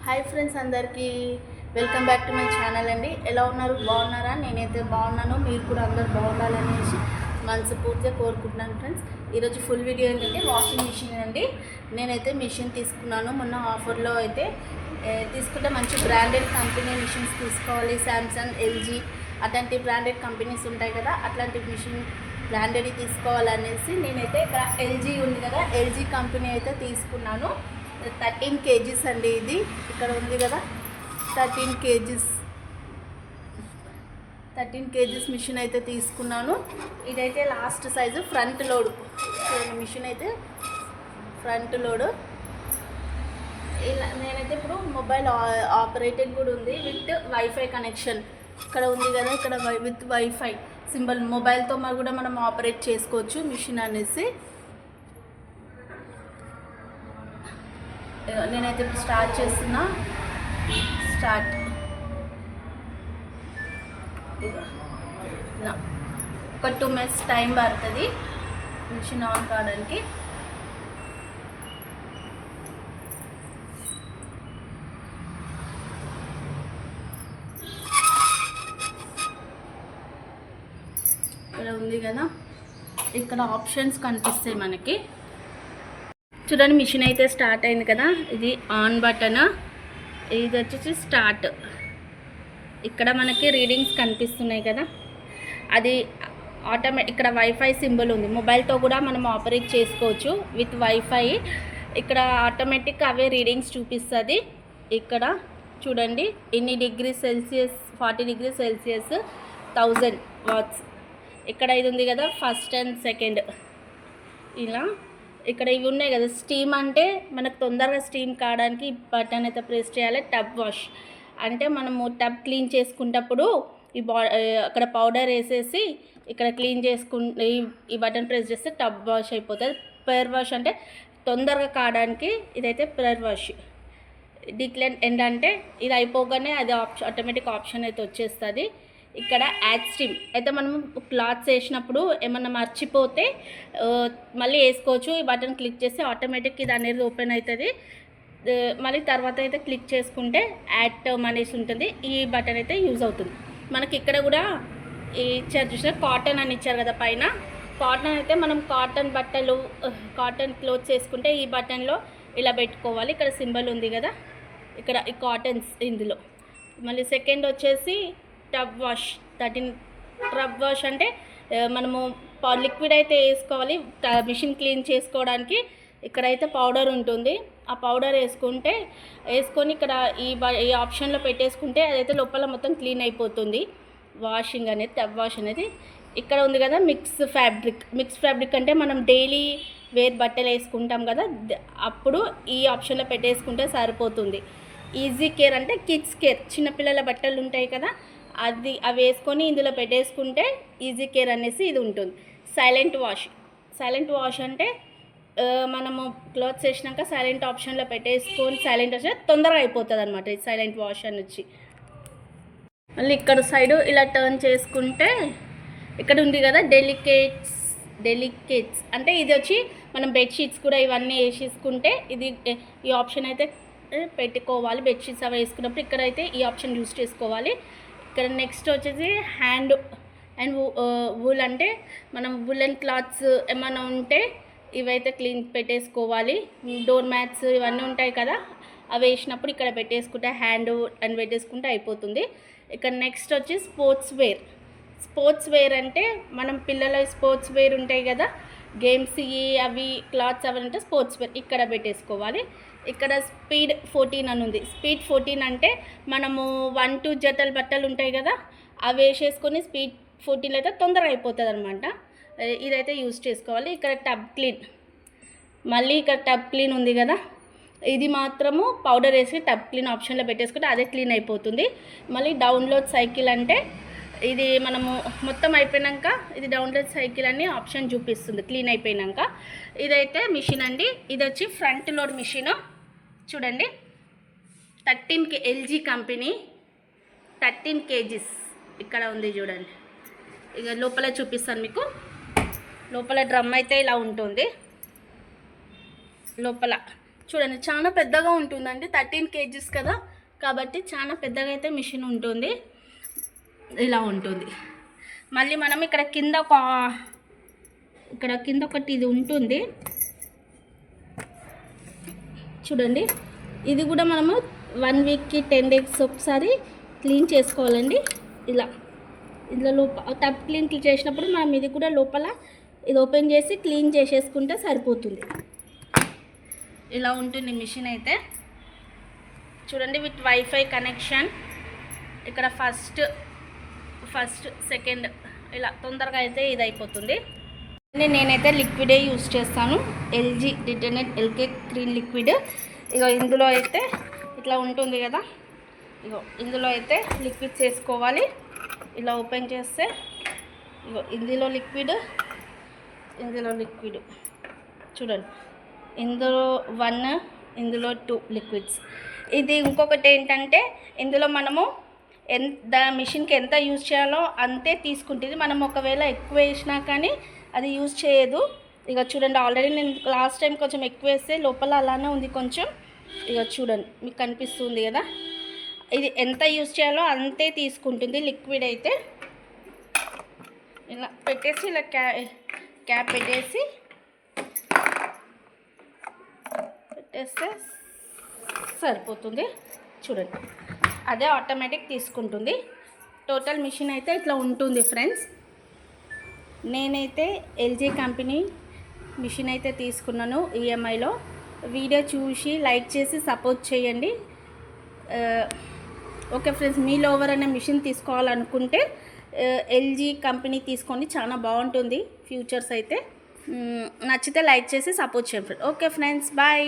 Hi friends, అందరికీ welcome back to my channel అండి. ఎలా ఉన్నారు? బాగున్నారా? నేనైతే బాగున్నాను. మీరు కూడా అందరు బాగుండాలనేసి మనస్ఫూర్తిగా కోరుకుంటున్నాను ఫ్రెండ్స్. ఈరోజు ఫుల్ వీడియో ఏంటంటే వాషింగ్ మిషన్ అండి. నేనైతే మిషన్ తీసుకున్నాను మొన్న ఆఫర్లో. అయితే తీసుకుంటే మంచి బ్రాండెడ్ కంపెనీ మిషన్స్ తీసుకోవాలి. శాంసంగ్, ఎల్జీ అట్లాంటి బ్రాండెడ్ కంపెనీస్ ఉంటాయి కదా, అట్లాంటి మిషన్ బ్రాండెడ్ తీసుకోవాలనేసి నేనైతే ఇక్కడ ఎల్జీ ఉంది కదా, ఎల్జీ కంపెనీ అయితే తీసుకున్నాను. 13 kgs అండి. ఇది ఇక్కడ ఉంది కదా, 13 kgs మిషన్ అయితే తీసుకున్నాను. ఇదైతే last size front load machine అయితే ఫ్రంట్ లోడ్. ఇలా నేనైతే ఇప్పుడు మొబైల్ ఆపరేటింగ్ కూడా ఉంది విత్ వైఫై కనెక్షన్. ఇక్కడ ఉంది కదా, ఇక్కడ విత్ వైఫై సింబల్ మొబైల్తో కూడా మనం ఆపరేట్ చేసుకోవచ్చు మిషన్ అనేసి. నేనైతే ఇప్పుడు స్టార్ట్ చేస్తున్నా. ఒక 2 minutes టైం పడుతుంది మిషన్ ఆన్ కావడానికి. ఇక్కడ ఉంది కదా, ఇక్కడ ఆప్షన్స్ కనిపిస్తాయి మనకి. చూడండి, మిషన్ అయితే స్టార్ట్ అయింది కదా. ఇది ఆన్ బటన్, ఇది వచ్చేసి స్టార్ట్. ఇక్కడ మనకి రీడింగ్స్ కనిపిస్తున్నాయి కదా, అది ఇక్కడ వైఫై సింబల్ ఉంది. మొబైల్తో కూడా మనం ఆపరేట్ చేసుకోవచ్చు విత్ వైఫై. ఇక్కడ ఆటోమేటిక్ అవే రీడింగ్స్ చూపిస్తుంది. ఇక్కడ చూడండి, ఎన్ని degree Celsius, 40 degrees Celsius, 1000 watts. ఇక్కడ ఇది ఉంది కదా, ఫస్ట్ అండ్ సెకండ్. ఇలా ఇక్కడ ఇవి ఉన్నాయి కదా, స్టీమ్ అంటే మనకు తొందరగా స్టీమ్ కావడానికి బటన్ అయితే ప్రెస్ చేయాలి. టబ్ వాష్ అంటే మనము టబ్ క్లీన్ చేసుకునేటప్పుడు అక్కడ పౌడర్ వేసేసి ఇక్కడ క్లీన్ చేసుకుంటే ఈ బటన్ ప్రెస్ చేస్తే టబ్ వాష్ అయిపోతుంది. ప్రేయర్ వాష్ అంటే తొందరగా కావడానికి ఇదైతే ప్రేయర్ వాష్. డిక్లైన్ ఎండ్ అంటే ఇది అయిపోగానే అది ఆటోమేటిక్ ఆప్షన్ అయితే వచ్చేస్తుంది. ఇక్కడ యాడ్ స్టీమ్ అయితే మనం క్లాత్స్ వేసినప్పుడు ఏమన్నా మర్చిపోతే మళ్ళీ వేసుకోవచ్చు. ఈ బటన్ క్లిక్ చేస్తే ఆటోమేటిక్ ఇది అనేది ఓపెన్ అవుతుంది. మళ్ళీ తర్వాత అయితే క్లిక్ చేసుకుంటే యాడ్ టర్మ్ అనేసి ఉంటుంది. ఈ బటన్ అయితే యూజ్ అవుతుంది మనకి. ఇక్కడ కూడా ఇచ్చారు చూసిన, కాటన్ అని ఇచ్చారు కదా పైన. కాటన్ అయితే మనం కాటన్ బట్టలు, కాటన్ క్లోత్స్ వేసుకుంటే ఈ బటన్లో ఇలా పెట్టుకోవాలి. ఇక్కడ సింబల్ ఉంది కదా, ఇక్కడ ఈ కాటన్స్ ఇందులో. మళ్ళీ సెకండ్ వచ్చేసి టబ్ వాష్. 13 టబ్ వాష్ అంటే మనము లిక్విడ్ అయితే వేసుకోవాలి మిషన్ క్లీన్ చేసుకోవడానికి. ఇక్కడైతే పౌడర్ ఉంటుంది, ఆ పౌడర్ వేసుకొని ఇక్కడ ఈ ఆప్షన్లో పెట్టేసుకుంటే అదైతే లోపల మొత్తం క్లీన్ అయిపోతుంది. వాషింగ్ అనేది, టబ్ వాష్ అనేది. ఇక్కడ ఉంది కదా మిక్స్ ఫ్యాబ్రిక్ అంటే మనం డైలీ వేర్ బట్టలు వేసుకుంటాం కదా, అప్పుడు ఈ ఆప్షన్లో పెట్టేసుకుంటే సరిపోతుంది. ఈజీ కేర్ అంటే కిడ్స్ కేర్, చిన్నపిల్లల బట్టలు ఉంటాయి కదా, అవి వేసుకొని ఇందులో పెట్టేసుకుంటే ఈజీ కేర్ అనేసి ఇది ఉంటుంది. సైలెంట్ వాష్ అంటే మనము క్లాత్స్ వేసినాక సైలెంట్ ఆప్షన్లో పెట్టేసుకొని సైలెంట్ వచ్చి తొందరగా అయిపోతుంది అనమాట ఈ సైలెంట్ వాష్ అని వచ్చి. మళ్ళీ ఇక్కడ సైడు ఇలా టర్న్ చేసుకుంటే ఇక్కడ ఉంది కదా డెలికేట్స్ అంటే ఇది వచ్చి మనం బెడ్షీట్స్ కూడా ఇవన్నీ వేసేసుకుంటే ఇది ఈ ఆప్షన్ అయితే పెట్టుకోవాలి. బెడ్షీట్స్ అవి వేసుకున్నప్పుడు ఇక్కడైతే ఈ ఆప్షన్ యూజ్ చేసుకోవాలి. ఇక్కడ నెక్స్ట్ వచ్చేసి హ్యాండ్ అండ్ వూల్ అంటే మనం వూలెన్ క్లాత్స్ ఏమైనా ఉంటే ఇవైతే క్లీన్ పెట్టేసుకోవాలి. డోర్ మ్యాట్స్ ఇవన్నీ ఉంటాయి కదా, అవి వేసినప్పుడు ఇక్కడ పెట్టేసుకుంటే హ్యాండ్ అండ్ పెట్టేసుకుంటే అయిపోతుంది. ఇక్కడ నెక్స్ట్ వచ్చి స్పోర్ట్స్ వేర్ అంటే మనం పిల్లల స్పోర్ట్స్ వేర్ ఉంటాయి కదా, గేమ్స్ అవి క్లాత్స్ అవి అంటే స్పోర్ట్స్ వేర్ ఇక్కడ పెట్టేసుకోవాలి. ఇక్కడ స్పీడ్ 14 అని ఉంది. స్పీడ్ 14 అంటే మనము 1-2 జతల బట్టలు ఉంటాయి కదా, అవి వేసేసుకొని స్పీడ్ 14 అయితే తొందరగా అయిపోతుంది అనమాట. ఇదైతే యూజ్ చేసుకోవాలి. ఇక్కడ టబ్ క్లీన్ ఉంది కదా, ఇది మాత్రము పౌడర్ వేసి టబ్ క్లీన్ ఆప్షన్లో పెట్టేసుకుంటే అదే క్లీన్ అయిపోతుంది. మళ్ళీ డౌన్లోడ్ సైకిల్ అంటే ఇది మనము మొత్తం అయిపోయినాక ఇది డౌన్లోడ్ సైకిల్ అని ఆప్షన్ చూపిస్తుంది క్లీన్ అయిపోయినాక. ఇదైతే మిషన్ అండి, ఇది వచ్చి ఫ్రంట్ లోడ్ మిషన్. చూడండి, 13 ఎల్జీ కంపెనీ 13 kgs ఇక్కడ ఉంది చూడండి. ఇక లోపల చూపిస్తాను మీకు. లోపల డ్రమ్ అయితే ఇలా ఉంటుంది. లోపల చూడండి చాలా పెద్దగా ఉంటుందండి, 13 kgs కదా, కాబట్టి చాలా పెద్దగా అయితే మిషన్ ఉంటుంది. ఇలా ఉంటుంది. మళ్ళీ మనం ఇక్కడ కింద ఒకటి ఇది ఉంటుంది చూడండి. ఇది కూడా మనము 1 వీక్కి 10 days ఒకసారి క్లీన్ చేసుకోవాలండి. ఇలా ఇందులో టబ్ క్లీన్ చేసినప్పుడు మనం ఇది కూడా లోపల ఇది ఓపెన్ చేసి క్లీన్ చేసేసుకుంటే సరిపోతుంది. ఇలా ఉంటుంది మిషన్ అయితే. చూడండి, విత్ వైఫై కనెక్షన్. ఇక్కడ ఫస్ట్ సెకండ్ ఇలా తొందరగా అయితే ఇది అయిపోతుంది. నేనైతే లిక్విడే యూజ్ చేస్తాను, ఎల్జీ డిటర్జెంట్ ఎల్కే క్లీన్ లిక్విడ్. ఇగో ఇందులో అయితే ఇట్లా ఉంటుంది కదా, ఇగో ఇందులో అయితే లిక్విడ్ చేసుకోవాలి. ఇలా ఓపెన్ చేస్తే ఇగో ఇందులో లిక్విడ్ చూడండి, ఇందులో 1, ఇందులో 2 లిక్విడ్స్. ఇది ఇంకొకటి ఏంటంటే ఇందులో మనము మిషన్కి ఎంత యూజ్ చేయాలో అంతే తీసుకుంటుంది. మనం ఒకవేళ ఎక్కువ వేసినా కానీ అది యూజ్ చేయదు. ఇక చూడండి, ఆల్రెడీ నేను లాస్ట్ టైం కొంచెం ఎక్కువ వేస్తే లోపల అలానే ఉంది కొంచెం. ఇక చూడండి, మీకు కనిపిస్తుంది కదా, ఇది ఎంత యూజ్ చేయాలో అంతే తీసుకుంటుంది లిక్విడ్ అయితే. ఇలా పెట్టేసి ఇలా క్యాప్ పెట్టేస్తే సరిపోతుంది. చూడండి, అదే ఆటోమేటిక్ తీసుకుంటుంది. టోటల్ మిషన్ అయితే ఇట్లా ఉంటుంది ఫ్రెండ్స్. నేనైతే ఎల్జీ కంపెనీ మిషన్ అయితే తీసుకున్నాను ఈఎంఐలో. వీడియో చూసి లైక్ చేసి సపోర్ట్ చేయండి. ఓకే ఫ్రెండ్స్, మీలో ఎవరైనా మిషన్ తీసుకోవాలనుకుంటే ఎల్జీ కంపెనీ తీసుకోండి, చాలా బాగుంటుంది ఫీచర్స్ అయితే. నచ్చితే లైక్ చేసి సపోర్ట్ చేయండి. Okay friends, bye.